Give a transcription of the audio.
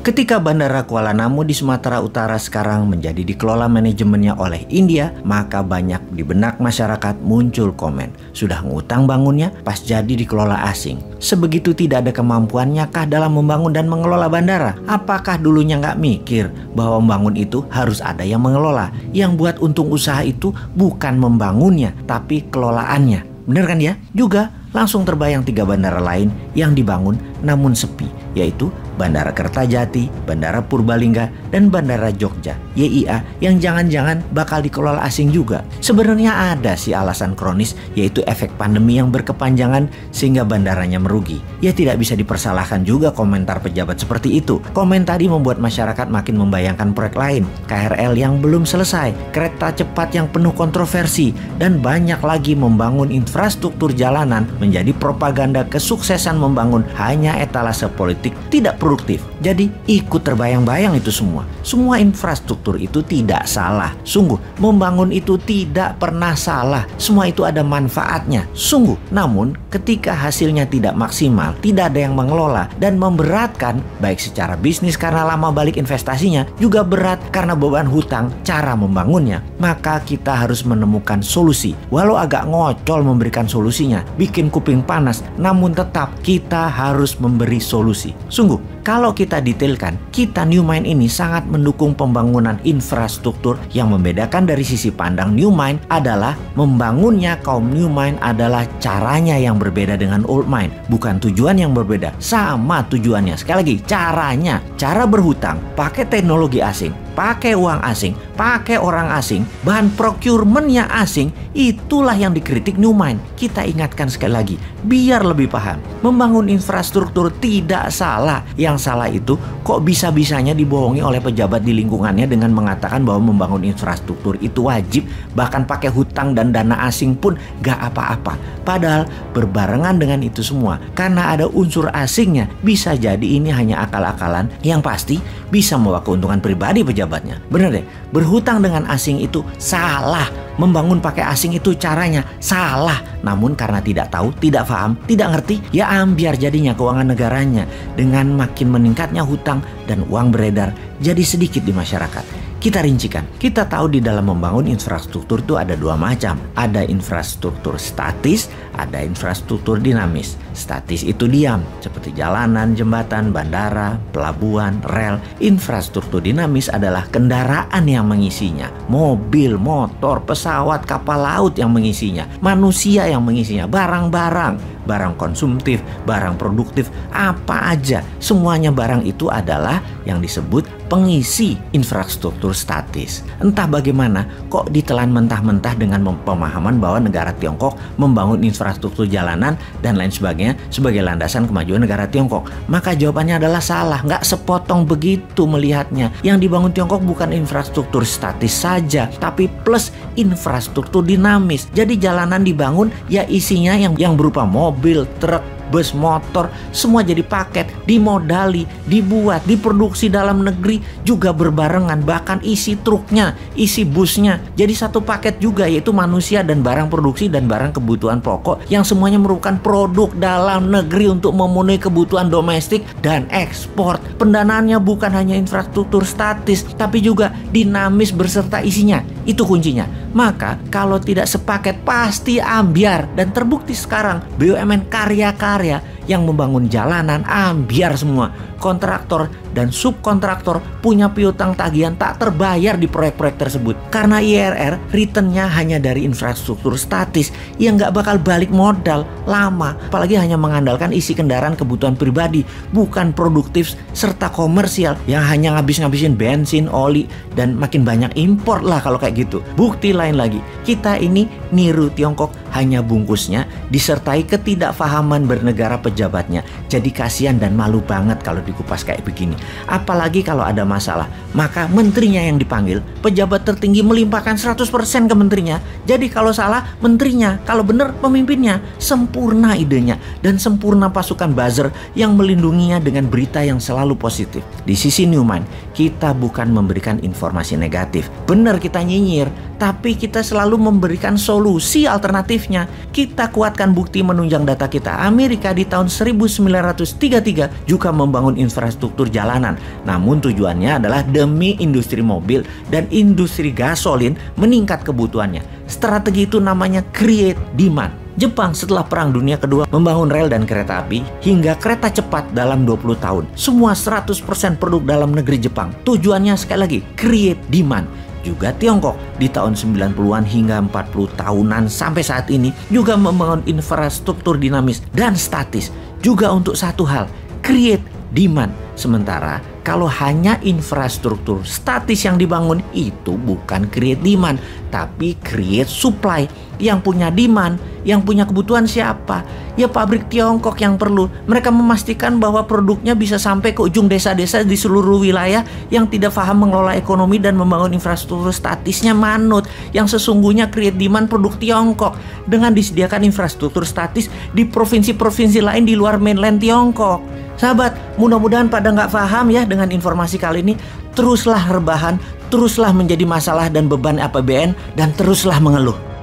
Ketika Bandara Kuala Namu di Sumatera Utara sekarang menjadi dikelola manajemennya oleh India, maka banyak di benak masyarakat muncul komen, sudah ngutang bangunnya pas jadi dikelola asing. Sebegitu tidak ada kemampuannya kah dalam membangun dan mengelola bandara? Apakah dulunya nggak mikir bahwa membangun itu harus ada yang mengelola? Yang buat untung usaha itu bukan membangunnya, tapi kelolaannya. Bener kan ya? Juga langsung terbayang 3 bandara lain yang dibangun namun sepi, yaitu Bandara Kertajati, Bandara Purbalingga, dan Bandara Jogja, YIA, yang jangan-jangan bakal dikelola asing juga. Sebenarnya ada sih alasan kronis, yaitu efek pandemi yang berkepanjangan sehingga bandaranya merugi. Ya tidak bisa dipersalahkan juga komentar pejabat seperti itu. Komen tadi membuat masyarakat makin membayangkan proyek lain, KRL yang belum selesai, kereta cepat yang penuh kontroversi, dan banyak lagi membangun infrastruktur jalanan menjadi propaganda kesuksesan membangun hanya etalase politik tidak produktif. Jadi ikut terbayang-bayang itu semua. Semua infrastruktur itu tidak salah. Sungguh, membangun itu tidak pernah salah. Semua itu ada manfaatnya. Sungguh. Namun, ketika hasilnya tidak maksimal, tidak ada yang mengelola, dan memberatkan, baik secara bisnis karena lama balik investasinya, juga berat karena beban hutang cara membangunnya, maka kita harus menemukan solusi. Walau agak ngocol memberikan solusinya, bikin kuping panas, namun tetap kita harus memberi solusi. Sungguh, kalau kita detailkan, kita New Mind ini sangat mendukung pembangunan infrastruktur. Yang membedakan dari sisi pandang New Mind adalah membangunnya kaum New Mind adalah caranya yang berbeda dengan Old Mind. Bukan tujuan yang berbeda, sama tujuannya. Sekali lagi, caranya. Cara berhutang, pakai teknologi asing, pakai uang asing, pakai orang asing, bahan procurementnya asing, itulah yang dikritik New Mind. Kita ingatkan sekali lagi, biar lebih paham. Membangun infrastruktur tidak salah. Yang salah itu kok bisa-bisanya dibohongi oleh pejabat di lingkungannya dengan mengatakan bahwa membangun infrastruktur itu wajib, bahkan pakai hutang dan dana asing pun gak apa-apa. Padahal berbarengan dengan itu semua, karena ada unsur asingnya, bisa jadi ini hanya akal-akalan yang pasti bisa membawa keuntungan pribadi pejabatnya. Bener deh, berhutang dengan asing itu salah. Membangun pakai asing itu caranya salah. Namun karena tidak tahu, tidak paham, tidak ngerti, ya ambiar jadinya keuangan negaranya. Dengan makin meningkatnya hutang dan uang beredar jadi sedikit di masyarakat. Kita rincikan, kita tahu di dalam membangun infrastruktur itu ada 2 macam. Ada infrastruktur statis, ada infrastruktur dinamis. Statis itu diam, seperti jalanan, jembatan, bandara, pelabuhan, rel. Infrastruktur dinamis adalah kendaraan yang mengisinya. Mobil, motor, pesawat, kapal laut yang mengisinya. Manusia yang mengisinya, barang-barang, barang konsumtif, barang produktif, apa aja. Semuanya barang itu adalah yang disebut pengisi infrastruktur statis. Entah bagaimana kok ditelan mentah-mentah dengan pemahaman bahwa negara Tiongkok membangun infrastruktur jalanan dan lain sebagainya sebagai landasan kemajuan negara Tiongkok. Maka jawabannya adalah salah, nggak sepotong begitu melihatnya. Yang dibangun Tiongkok bukan infrastruktur statis saja, tapi plus infrastruktur dinamis. Jadi jalanan dibangun ya isinya yang berupa mobil, truk, bus, motor, semua jadi paket, dimodali, dibuat, diproduksi dalam negeri juga berbarengan, bahkan isi truknya, isi busnya jadi satu paket juga, yaitu manusia dan barang produksi dan barang kebutuhan pokok yang semuanya merupakan produk dalam negeri untuk memenuhi kebutuhan domestik dan ekspor. Pendanaannya bukan hanya infrastruktur statis, tapi juga dinamis berserta isinya. Itu kuncinya. Maka kalau tidak sepaket pasti ambiar, dan terbukti sekarang BUMN karya-karya yang membangun jalanan ambiar semua. Kontraktor dan subkontraktor punya piutang tagihan tak terbayar di proyek-proyek tersebut. Karena IRR returnnya hanya dari infrastruktur statis yang gak bakal balik modal lama. Apalagi hanya mengandalkan isi kendaraan kebutuhan pribadi, bukan produktif serta komersial yang hanya ngabis-ngabisin bensin, oli, dan makin banyak impor lah kalau kayak gitu. Bukti lain lagi, kita ini niru Tiongkok hanya bungkusnya disertai ketidakfahaman bernegara pejabatnya. Jadi kasihan dan malu banget kalau dikupas kayak begini. Apalagi kalau ada masalah, maka menterinya yang dipanggil, pejabat tertinggi melimpahkan 100% ke menterinya. Jadi kalau salah menterinya, kalau benar pemimpinnya. Sempurna idenya dan sempurna pasukan buzzer yang melindunginya dengan berita yang selalu positif. Di sisi New Mind, kita bukan memberikan informasi negatif. Benar kita nyinyir, tapi tapi kita selalu memberikan solusi alternatifnya. Kita kuatkan bukti menunjang data kita. Amerika di tahun 1933 juga membangun infrastruktur jalanan. Namun tujuannya adalah demi industri mobil dan industri gasolin meningkat kebutuhannya. Strategi itu namanya create demand. Jepang setelah Perang Dunia Kedua membangun rel dan kereta api hingga kereta cepat dalam 20 tahun. Semua 100% produk dalam negeri Jepang. Tujuannya sekali lagi, create demand. Juga Tiongkok di tahun 90-an hingga 40 tahunan sampai saat ini juga membangun infrastruktur dinamis dan statis. Juga untuk satu hal, create demand. Sementara kalau hanya infrastruktur statis yang dibangun, itu bukan create demand, tapi create supply. Yang punya demand, yang punya kebutuhan siapa? Ya pabrik Tiongkok yang perlu. Mereka memastikan bahwa produknya bisa sampai ke ujung desa-desa di seluruh wilayah. Yang tidak paham mengelola ekonomi dan membangun infrastruktur statisnya manut. Yang sesungguhnya create demand produk Tiongkok dengan disediakan infrastruktur statis di provinsi-provinsi lain di luar mainland Tiongkok. Sahabat, mudah-mudahan pada nggak paham ya dengan informasi kali ini. Teruslah rebahan, teruslah menjadi masalah dan beban APBN, dan teruslah mengeluh.